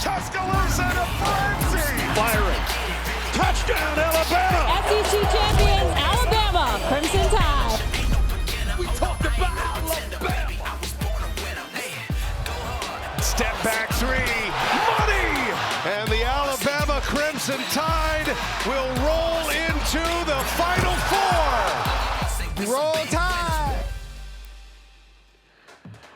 Tuscaloosa to frenzy. Firing. Touchdown, Alabama. SEC champions, Alabama, Crimson Tide. We talked about Alabama. Step back three. Money. And the Alabama Crimson Tide will roll into the Final Four. Roll Tide.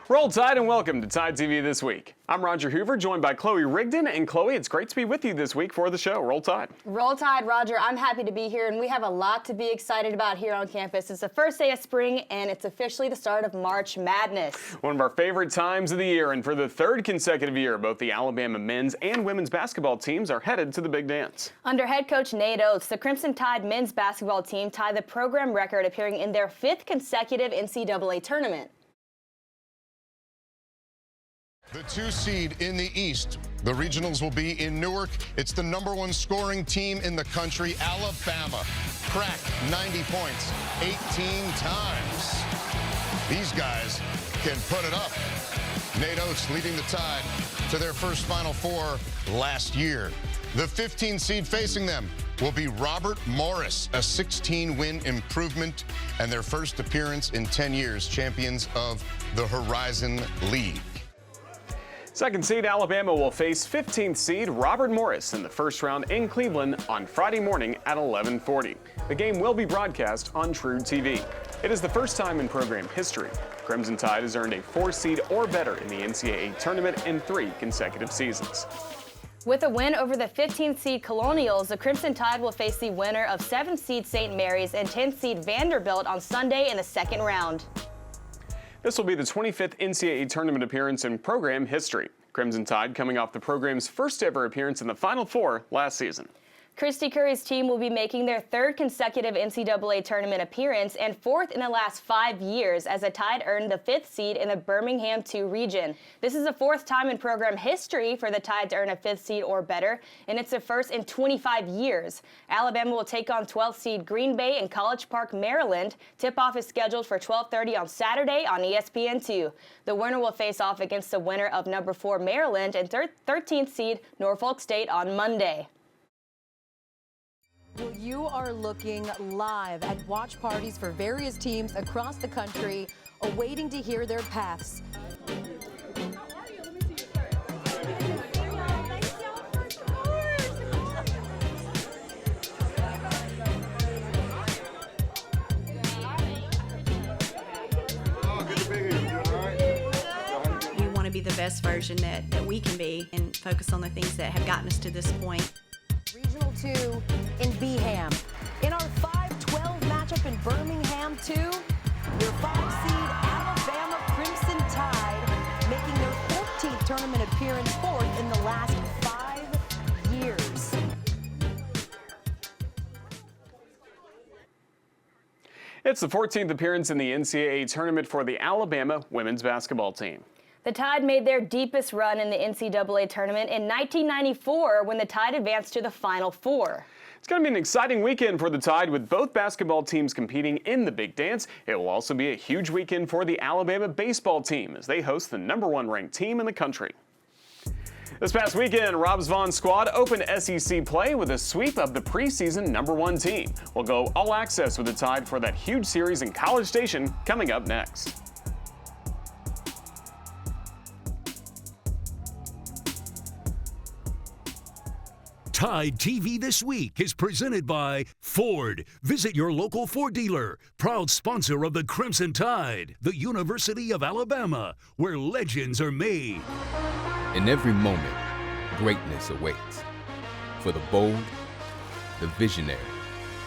Roll Tide and welcome to Tide TV This Week. I'm Roger Hoover, joined by Chloe Rigdon. And Chloe, it's great to be with you this week for the show. Roll Tide. Roll Tide, Roger. I'm happy to be here, and we have a lot to be excited about here on campus. It's the first day of spring, and it's officially the start of March Madness. One of our favorite times of the year, and for the third consecutive year, both the Alabama men's and women's basketball teams are headed to the big dance. Under head coach Nate Oates, the Crimson Tide men's basketball team tied the program record, appearing in their 5th consecutive NCAA tournament. The 2 seed in the East. The regionals will be in Newark. It's the #1 scoring team in the country, Alabama. Cracked 90 points 18 times. These guys can put it up. Nate Oates leading the Tide to their first Final Four last year. The 15 seed facing them will be Robert Morris, a 16-win improvement and their first appearance in 10 years, champions of the Horizon League. Second seed Alabama will face 15th seed Robert Morris in the first round in Cleveland on Friday morning at 11:40. The game will be broadcast on TideTV. It is the first time in program history Crimson Tide has earned a 4 seed or better in the NCAA tournament in 3 consecutive seasons. With a win over the 15th seed Colonials, the Crimson Tide will face the winner of 7th seed St. Mary's and 10th seed Vanderbilt on Sunday in the second round. This will be the 25th NCAA tournament appearance in program history. Crimson Tide coming off the program's first ever appearance in the Final Four last season. Christy Curry's team will be making their 3rd consecutive NCAA tournament appearance and 4th in the last 5 years as the Tide earned the 5th seed in the Birmingham 2 region. This is the 4th time in program history for the Tide to earn a 5th seed or better, and it's the first in 25 years. Alabama will take on 12th seed Green Bay in College Park, Maryland. Tip-off is scheduled for 12:30 on Saturday on ESPN2. The winner will face off against the winner of number 4 Maryland and 13th seed Norfolk State on Monday. Well, you are looking live at watch parties for various teams across the country, awaiting to hear their paths. We want to be the best version that we can be and focus on the things that have gotten us to this point. Regional 2 in Beeham. In our 5-12 matchup in Birmingham 2, your 5-seed Alabama Crimson Tide making their 14th tournament appearance, 4th in the last 5 years. It's the 14th appearance in the NCAA tournament for the Alabama women's basketball team. The Tide made their deepest run in the NCAA tournament in 1994 when the Tide advanced to the Final Four. It's going to be an exciting weekend for the Tide with both basketball teams competing in the big dance. It will also be a huge weekend for the Alabama baseball team as they host the #1 ranked team in the country. This past weekend, Rob's Vaughn's squad opened SEC play with a sweep of the preseason #1 team. We'll go all access with the Tide for that huge series in College Station coming up next. Tide TV This Week is presented by Ford. Visit your local Ford dealer. Proud sponsor of the Crimson Tide, the University of Alabama, where legends are made. In every moment, greatness awaits. For the bold, the visionary,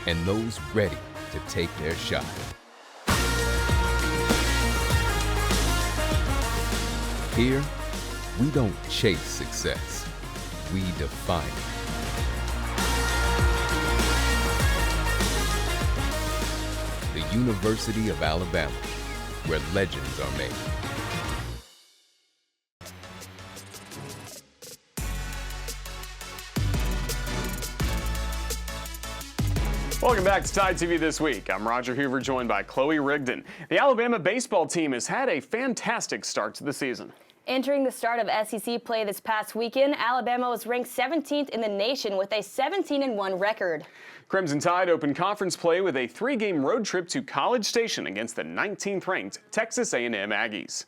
and those ready to take their shot. Here, we don't chase success, we define it. The University of Alabama, where legends are made. Welcome back to Tide TV This Week. I'm Roger Hoover, joined by Chloe Rigdon. The Alabama baseball team has had a fantastic start to the season. Entering the start of SEC play this past weekend, Alabama was ranked 17th in the nation with a 17-1 record. Crimson Tide opened conference play with a 3-game road trip to College Station against the 19th-ranked Texas A&M Aggies.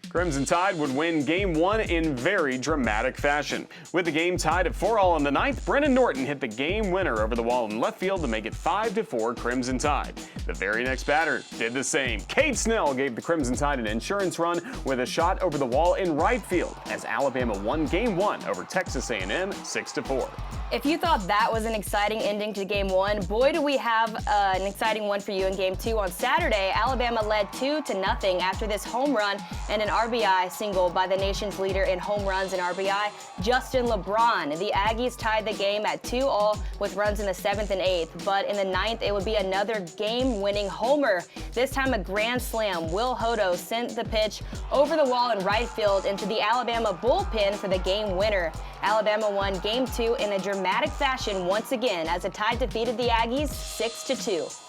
Crimson Tide would win Game 1 in very dramatic fashion. With the game tied at 4-all in the 9th, Brennan Norton hit the game winner over the wall in left field to make it 5-4 Crimson Tide. The very next batter did the same. Cade Snell gave the Crimson Tide an insurance run with a shot over the wall in right field as Alabama won Game 1 over Texas A&M 6-4. If you thought that was an exciting ending to Game 1, boy do we have an exciting one for you in Game 2. On Saturday, Alabama led 2-0 after this home run and an RBI single by the nation's leader in home runs and RBI, Justin LeBron. The Aggies tied the game at 2-all with runs in the 7th and 8th, but in the 9th it would be another game-winning homer. This time a grand slam. Will Hodo sent the pitch over the wall in right field into the Alabama bullpen for the game winner. Alabama won Game 2 in a dramatic fashion once again as the Tide defeated the Aggies 6-2.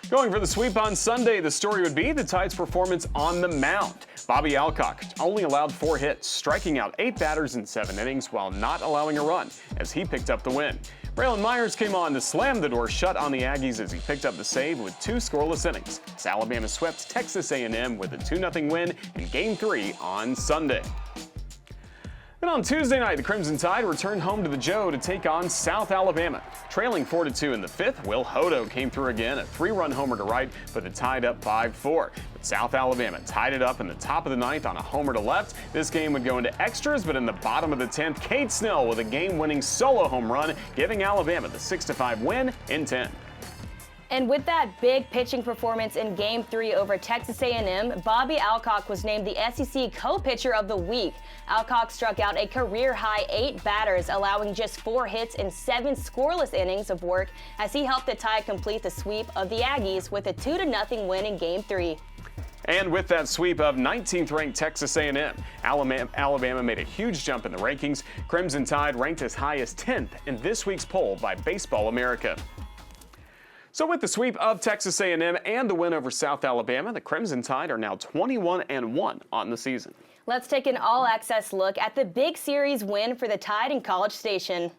Going for the sweep on Sunday, the story would be the Tide's performance on the mound. Bobby Alcock only allowed 4 hits, striking out 8 batters in 7 innings while not allowing a run as he picked up the win. Braylon Myers came on to slam the door shut on the Aggies as he picked up the save with 2 scoreless innings. As Alabama swept Texas A&M with a 2-0 win in Game 3 on Sunday. Then on Tuesday night, the Crimson Tide returned home to the Joe to take on South Alabama. Trailing 4-2 in the 5th, Will Hodo came through again, a 3-run homer to right, put the Tide up 5-4. But South Alabama tied it up in the top of the 9th on a homer to left. This game would go into extras, but in the bottom of the 10th, Cade Snell with a game-winning solo home run, giving Alabama the 6-5 win in 10. And with that big pitching performance in Game 3 over Texas A&M, Bobby Alcock was named the SEC Co-Pitcher of the Week. Alcock struck out a career-high 8 batters, allowing just 4 hits and 7 scoreless innings of work as he helped the Tide complete the sweep of the Aggies with a 2-0 win in Game 3. And with that sweep of 19th-ranked Texas A&M, Alabama made a huge jump in the rankings. Crimson Tide ranked as high as 10th in this week's poll by Baseball America. So with the sweep of Texas A&M and the win over South Alabama, the Crimson Tide are now 21-1 on the season. Let's take an all-access look at the big series win for the Tide in College Station.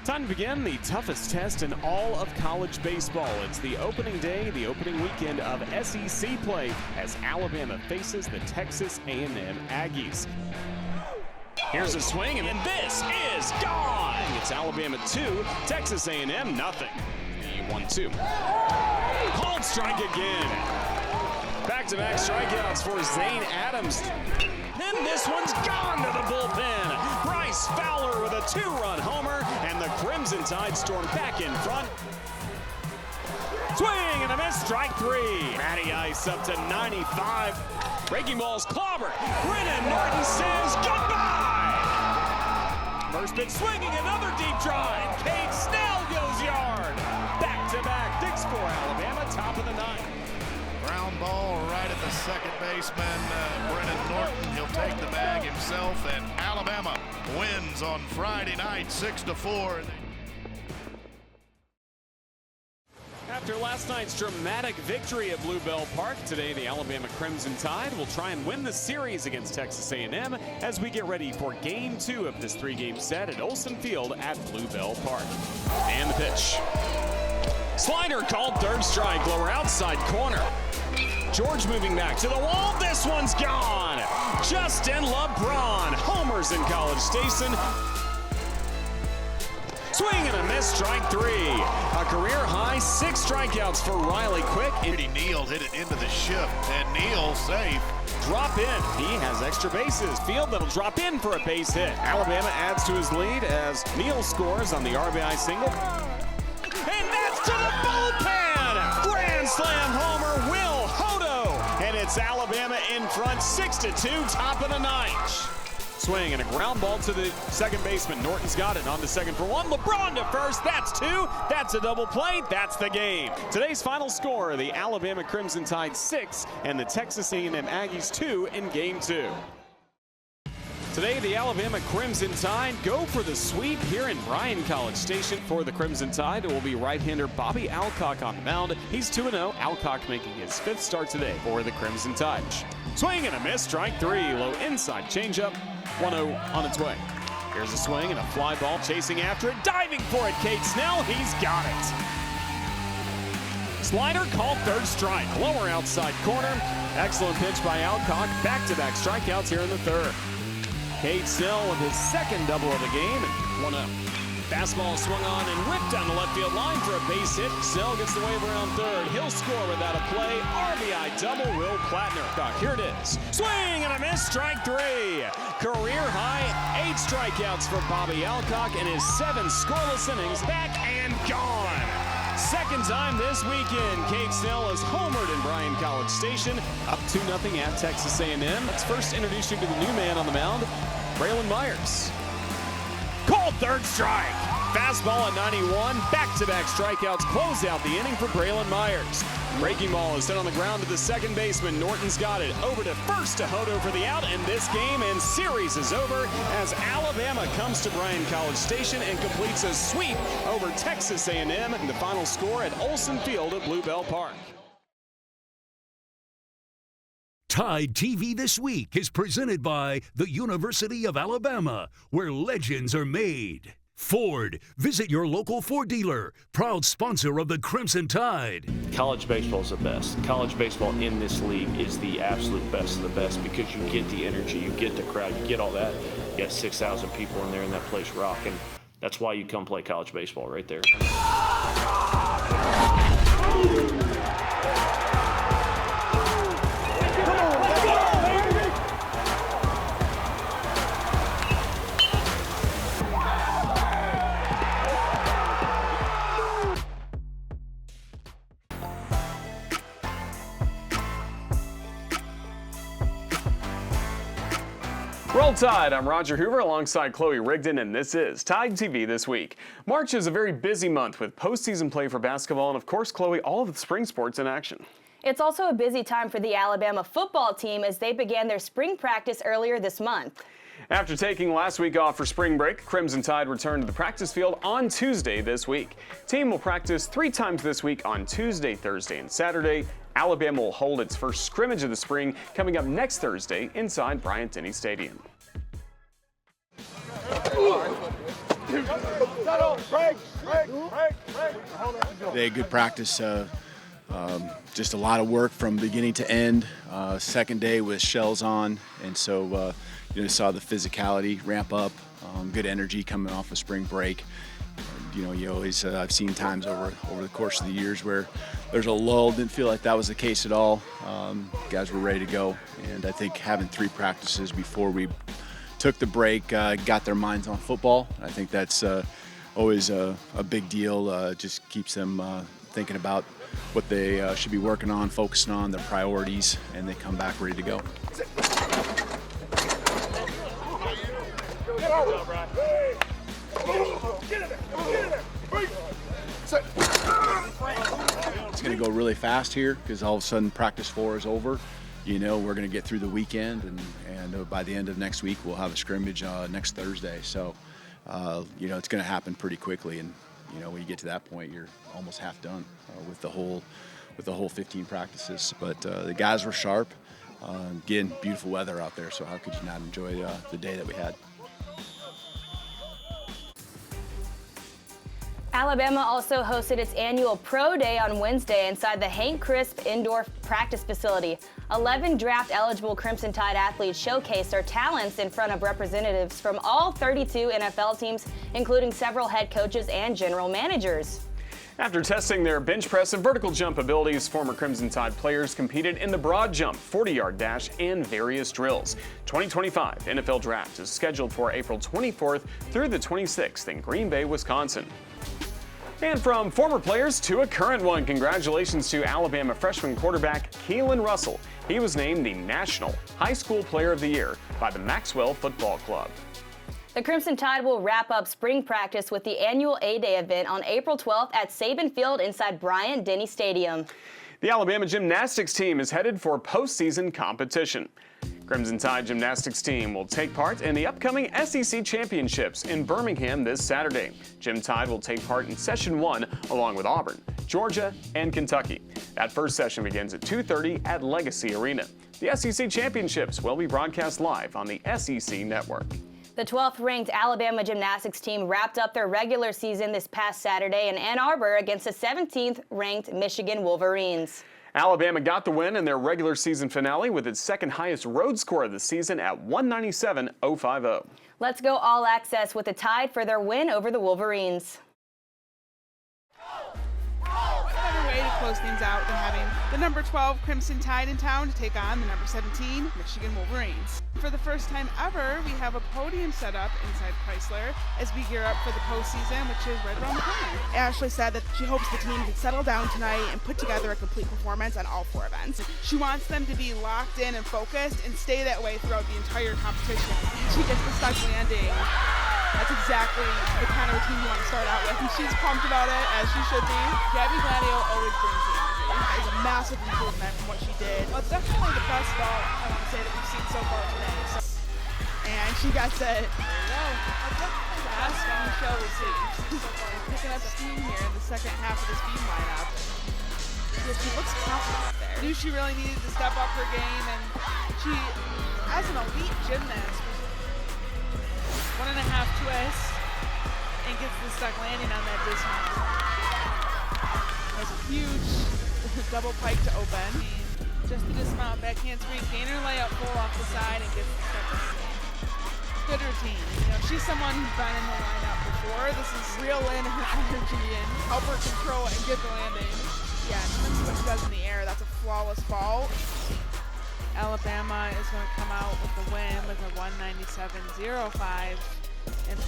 Time to begin the toughest test in all of college baseball. It's the opening day, the opening weekend of SEC play as Alabama faces the Texas A&M Aggies. Here's a swing, and this is gone. It's Alabama 2, Texas A&M nothing. The 1-2. Called strike again. Back-to-back strikeouts for Zane Adams. And this one's gone to the bullpen. Bryce Fowler with a 2-run homer, and the Crimson Tide storm back in front. Swing and a miss, strike 3. Matty Ice up to 95. Breaking balls clobbered. Brennan Norton says goodbye. First pitch swinging, another deep drive. Cade Snell goes yard. Back-to-back digs for Alabama, top of the 9th. Ground ball right at the second baseman, Brennan Norton. He'll take the bag himself, and Alabama wins on Friday night 6-4. After last night's dramatic victory at Blue Bell Park, today the Alabama Crimson Tide will try and win the series against Texas A&M as we get ready for Game 2 of this 3-game set at Olsen Field at Blue Bell Park. And the pitch. Slider called, 3rd strike, lower outside corner. George moving back to the wall. This one's gone. Justin LeBron homers in College Station. Swing and a miss, strike 3. A career-high 6 strikeouts for Riley Quick. Neal hit it into the shift, and Neal safe. Drop in. He has extra bases. Field that'll drop in for a base hit. Alabama adds to his lead as Neal scores on the RBI single. And that's to the bullpen! Grand slam homer, Will Hodo. And it's Alabama in front, 6-2, top of the 9th. Swing and a ground ball to the second baseman. Norton's got it on to second for 1. LeBron to first. That's 2. That's a double play. That's the game. Today's final score, the Alabama Crimson Tide 6 and the Texas A&M Aggies 2 in Game 2. Today, the Alabama Crimson Tide go for the sweep here in Bryan College Station. For the Crimson Tide, it will be right-hander Bobby Alcock on the mound. He's 2-0. Alcock making his 5th start today for the Crimson Tide. Swing and a miss, strike 3. Low inside changeup, 1-0 on its way. Here's a swing and a fly ball, chasing after it, diving for it, Cade Snell. He's got it. Slider called 3rd strike. Lower outside corner. Excellent pitch by Alcock. Back-to-back strikeouts here in the 3rd. Cade Snell with his 2nd double of the game, and 1-0. Fastball swung on and ripped down the left field line for a base hit. Snell gets the wave around 3rd. He'll score without a play. RBI double, Will Plattner. Here it is. Swing and a miss, strike 3. Career high 8 strikeouts for Bobby Alcock in his 7 scoreless innings. Back and gone. 2nd time this weekend, Cade Snell is homered in Bryan College Station, up 2-0 at Texas A&M. Let's first introduce you to the new man on the mound, Braylon Myers. Called 3rd strike. Fastball at 91. Back-to-back strikeouts close out the inning for Braylon Myers. Breaking ball is sent on the ground to the 2nd baseman. Norton's got it. Over to 1st to Hodo for the out, and this game and series is over as Alabama comes to Bryan College Station and completes a sweep over Texas A&M. And the final score at Olson Field at Bluebell Park. Tide TV This Week is presented by the University of Alabama, where legends are made. Ford, visit your local Ford dealer, proud sponsor of the Crimson Tide. College baseball is the best. College baseball in this league is the absolute best of the best because you get the energy, you get the crowd, you get all that. You got 6,000 people in there in that place rocking. That's why you come play college baseball right there. Roll Tide, I'm Roger Hoover alongside Chloe Rigdon, and this is Tide TV This Week. March is a very busy month with postseason play for basketball and, of course, Chloe, all of the spring sports in action. It's also a busy time for the Alabama football team as they began their spring practice earlier this month. After taking last week off for spring break, Crimson Tide returned to the practice field on Tuesday this week. Team will practice 3 times this week on Tuesday, Thursday, and Saturday. Alabama will hold its first scrimmage of the spring coming up next Thursday inside Bryant-Denny Stadium. They had good practice, just a lot of work from beginning to end. Second day with shells on, and so you saw the physicality ramp up, good energy coming off of spring break. You always I've seen times over the course of the years where there's a lull. Didn't feel like that was the case at all. Guys were ready to go, and I think having 3 practices before we took the break got their minds on football. I think that's always a big deal. Just keeps them thinking about what they should be working on, focusing on their priorities, and they come back ready to go. It's going to go really fast here because all of a sudden practice 4 is over. We're going to get through the weekend, and by the end of next week we'll have a scrimmage next Thursday. So, it's going to happen pretty quickly, and when you get to that point, you're almost half done with the whole 15 practices. But the guys were sharp. Again, beautiful weather out there, so how could you not enjoy the day that we had? Alabama also hosted its annual Pro Day on Wednesday inside the Hank Crisp Indoor Practice Facility. 11 draft-eligible Crimson Tide athletes showcased their talents in front of representatives from all 32 NFL teams, including several head coaches and general managers. After testing their bench press and vertical jump abilities, former Crimson Tide players competed in the broad jump, 40-yard dash, and various drills. 2025 NFL Draft is scheduled for April 24th through the 26th in Green Bay, Wisconsin. And from former players to a current one, congratulations to Alabama freshman quarterback Keelan Russell. He was named the National High School Player of the Year by the Maxwell Football Club. The Crimson Tide will wrap up spring practice with the annual A-Day event on April 12th at Saban Field inside Bryant-Denny Stadium. The Alabama gymnastics team is headed for postseason competition. Crimson Tide gymnastics team will take part in the upcoming SEC Championships in Birmingham this Saturday. Gym Tide will take part in Session 1 along with Auburn, Georgia, and Kentucky. That first session begins at 2:30 at Legacy Arena. The SEC Championships will be broadcast live on the SEC Network. The 12th-ranked Alabama gymnastics team wrapped up their regular season this past Saturday in Ann Arbor against the 17th-ranked Michigan Wolverines. Alabama got the win in their regular season finale with its second highest road score of the season at 197.050. Let's go all access with the Tide for their win over the Wolverines. Another way to close things out than having the number 12 Crimson Tide in town to take on the number 17 Michigan Wolverines. For the first time ever, we have a podium set up inside Chrysler as we gear up for the postseason, which is right around the corner. Ashley said that she hopes the team can settle down tonight and put together a complete performance on all 4 events. She wants them to be locked in and focused and stay that way throughout the entire competition. She gets the stuck landing. That's exactly the kind of routine you want to start out with, and she's pumped about it, as she should be. Gabby Gladio always brings the energy. It's a massive improvement from what she did. Well, it's definitely the best ball, I want to say, that we've seen so far today. So, and she got to, there you go, ask when the show receives. Picking up steam here in the second half of this beam lineup. She looks confident there. Knew she really needed to step up her game, and she, as an elite gymnast, 1.5 twists and gets the stuck landing on that dismount. There's a huge double pike to open. Just the dismount, backhand screen, gainer layup, pull off the side and gets the stuck landing. Good routine. You know, she's someone who's been in the lineup before. This is reel in her energy and help her control it and get the landing. Yeah, in terms of what she does in the air, that's a flawless ball. Alabama is going to come out with the win with a 197.05. And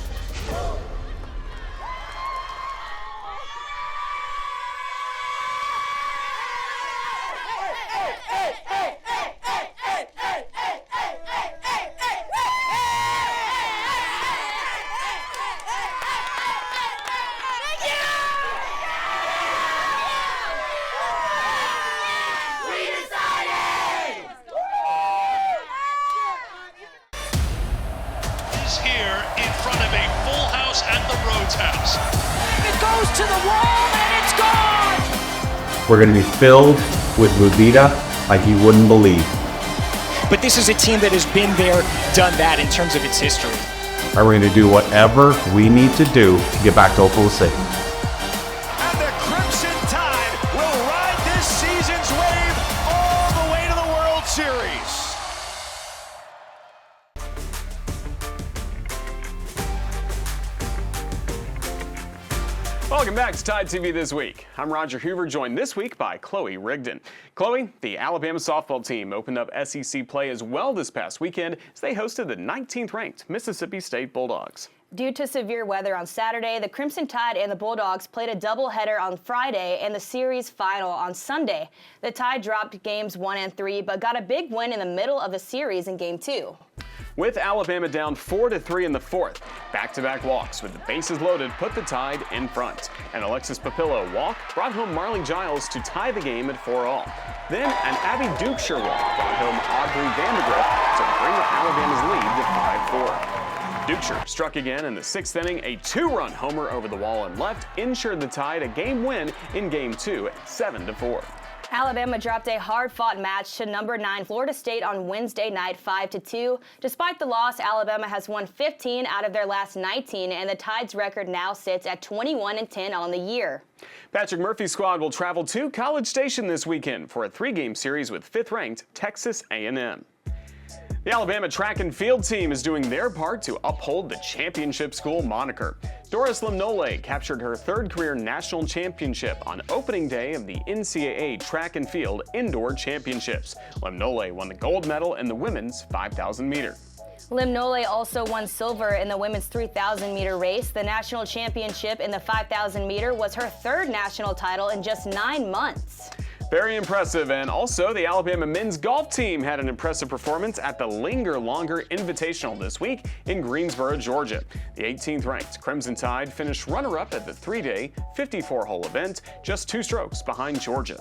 here in front of a full house at the Rhodes House. It goes to the wall and it's gone! We're going to be filled with Mudita like you wouldn't believe. But this is a team that has been there, done that in terms of its history. And we're going to do whatever we need to do to get back to Oklahoma City. And the Crimson Tide will ride this season's wave all the way to the World Series. Welcome back to Tide TV This Week. I'm Roger Hoover, joined this week by Chloe Rigdon. Chloe, the Alabama softball team opened up SEC play as well this past weekend as they hosted the 19th-ranked Mississippi State Bulldogs. Due to severe weather on Saturday, the Crimson Tide and the Bulldogs played a doubleheader on Friday and the series final on Sunday. The Tide dropped games 1 and 3, but got a big win in the middle of the series in Game 2. With Alabama down 4-3 in the fourth, back-to-back walks with the bases loaded put the Tide in front. An Alexis Papillo walk brought home Marley Giles to tie the game at 4-all. Then an Abby Dukeshire walk brought home Audrey Vandergrift to bring Alabama's lead to 5-4. Dukeshire struck again in the 6th inning. A 2-run homer over the wall and left ensured the Tide a game win in Game 2 at 7-4. Alabama dropped a hard-fought match to number 9 Florida State on Wednesday night 5-2. Despite the loss, Alabama has won 15 out of their last 19, and the Tide's record now sits at 21-10 on the year. Patrick Murphy's squad will travel to College Station this weekend for a 3-game series with 5th-ranked Texas A&M. The Alabama track and field team is doing their part to uphold the championship school moniker. Doris Limnole captured her 3rd career national championship on opening day of the NCAA Track and Field Indoor Championships. Limnole won the gold medal in the women's 5,000 meter. Limnole also won silver in the women's 3,000 meter race. The national championship in the 5,000 meter was her 3rd national title in just 9 months. Very impressive, and also the Alabama men's golf team had an impressive performance at the Linger Longer Invitational this week in Greensboro, Georgia. The 18th-ranked Crimson Tide finished runner-up at the 3-day, 54-hole event, just 2 strokes behind Georgia.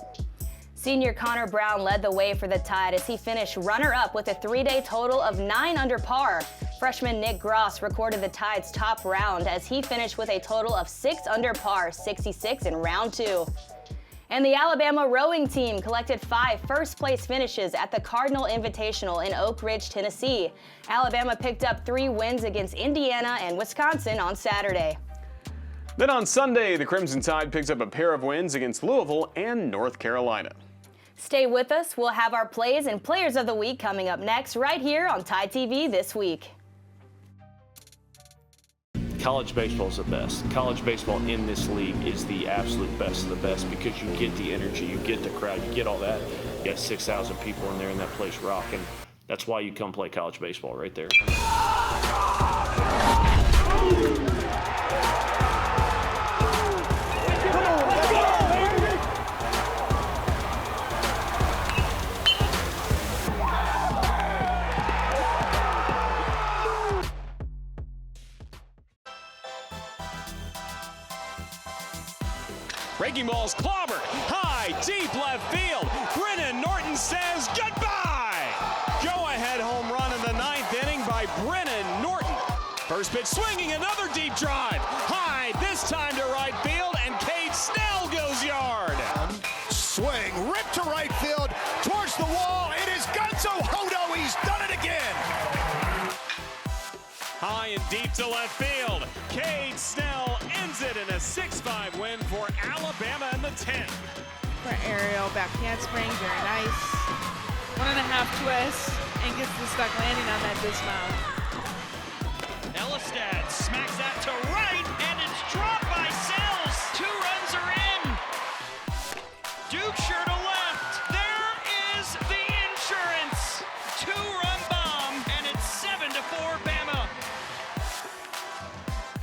Senior Connor Brown led the way for the Tide as he finished runner-up with a 3-day total of 9 under par. Freshman Nick Gross recorded the Tide's top round as he finished with a total of 6 under par, 66 in round 2. And the Alabama rowing team collected 5 first-place finishes at the Cardinal Invitational in Oak Ridge, Tennessee. Alabama picked up 3 wins against Indiana and Wisconsin on Saturday. Then on Sunday, the Crimson Tide picks up a pair of wins against Louisville and North Carolina. Stay with us. We'll have our plays and players of the week coming up next right here on TideTV This Week. College baseball is the best. College baseball in this league is the absolute best of the best because you get the energy, you get the crowd, you get all that. You got 6,000 people in there and that place rocking. That's why you come play college baseball right there. Breaking ball's clobbered. High, deep left field. Brennan Norton says goodbye. Go-ahead home run in the 9th inning by Brennan Norton. First pitch swinging, another deep drive. High, this time to right field, and Cade Snell goes yard. Swing, ripped to right field, towards the wall. It is Gonzo Hodo. He's done it again. High and deep to left field. Cade Snell ends it in a 6-5 win for Alabama in the 10th. For Ariel, back handspring, very nice. 1.5 twists, and gets the stuck landing on that dismount. Elistad smacks that to right, and it's dropped by Sells. 2 runs are in. Duke sure to left. There is the insurance. 2-run bomb, and it's 7-4 Bama.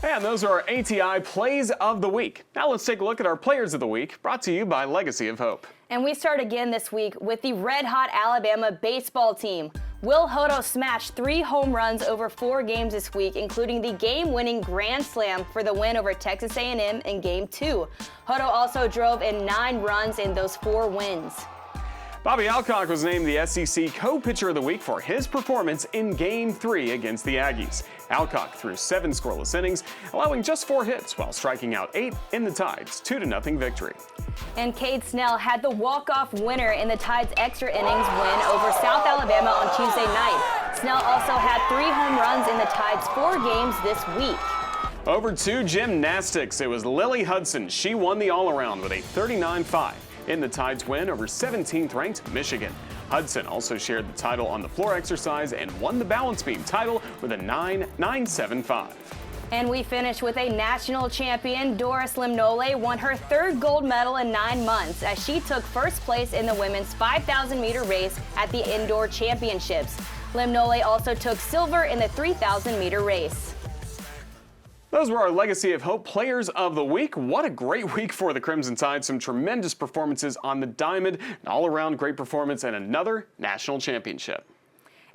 And those are our ATI Plays of the Week. Now let's take a look at our Players of the Week, brought to you by Legacy of Hope. And we start again this week with the red-hot Alabama baseball team. Will Hodo smashed 3 home runs over 4 games this week, including the game-winning grand slam for the win over Texas A&M in Game 2. Hodo also drove in 9 runs in those 4 wins. Bobby Alcock was named the SEC Co-Pitcher of the Week for his performance in Game 3 against the Aggies. Alcock threw 7 scoreless innings, allowing just 4 hits while striking out 8 in the Tide's 2-0 victory. And Cade Snell had the walk-off winner in the Tide's extra innings win over South Alabama on Tuesday night. Snell also had 3 home runs in the Tide's 4 games this week. Over to gymnastics, it was Lily Hudson. She won the all-around with a 39-5 in the Tide's win over 17th-ranked Michigan. Hudson also shared the title on the floor exercise and won the balance beam title with a 9.975. And we finish with a national champion. Doris Limnole won her 3rd gold medal in 9 months as she took first place in the women's 5,000-meter race at the Indoor Championships. Limnole also took silver in the 3,000-meter race. Those were our Legacy of Hope Players of the Week. What a great week for the Crimson Tide. Some tremendous performances on the diamond, an all-around great performance, and another national championship.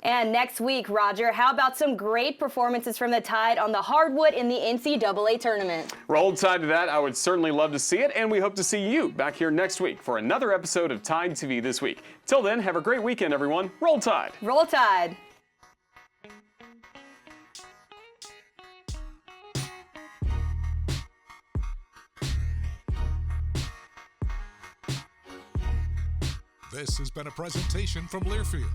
And next week, Roger, how about some great performances from the Tide on the hardwood in the NCAA tournament? Roll Tide to that. I would certainly love to see it, and we hope to see you back here next week for another episode of Tide TV This Week. Till then, have a great weekend, everyone. Roll Tide. Roll Tide. This has been a presentation from Learfield.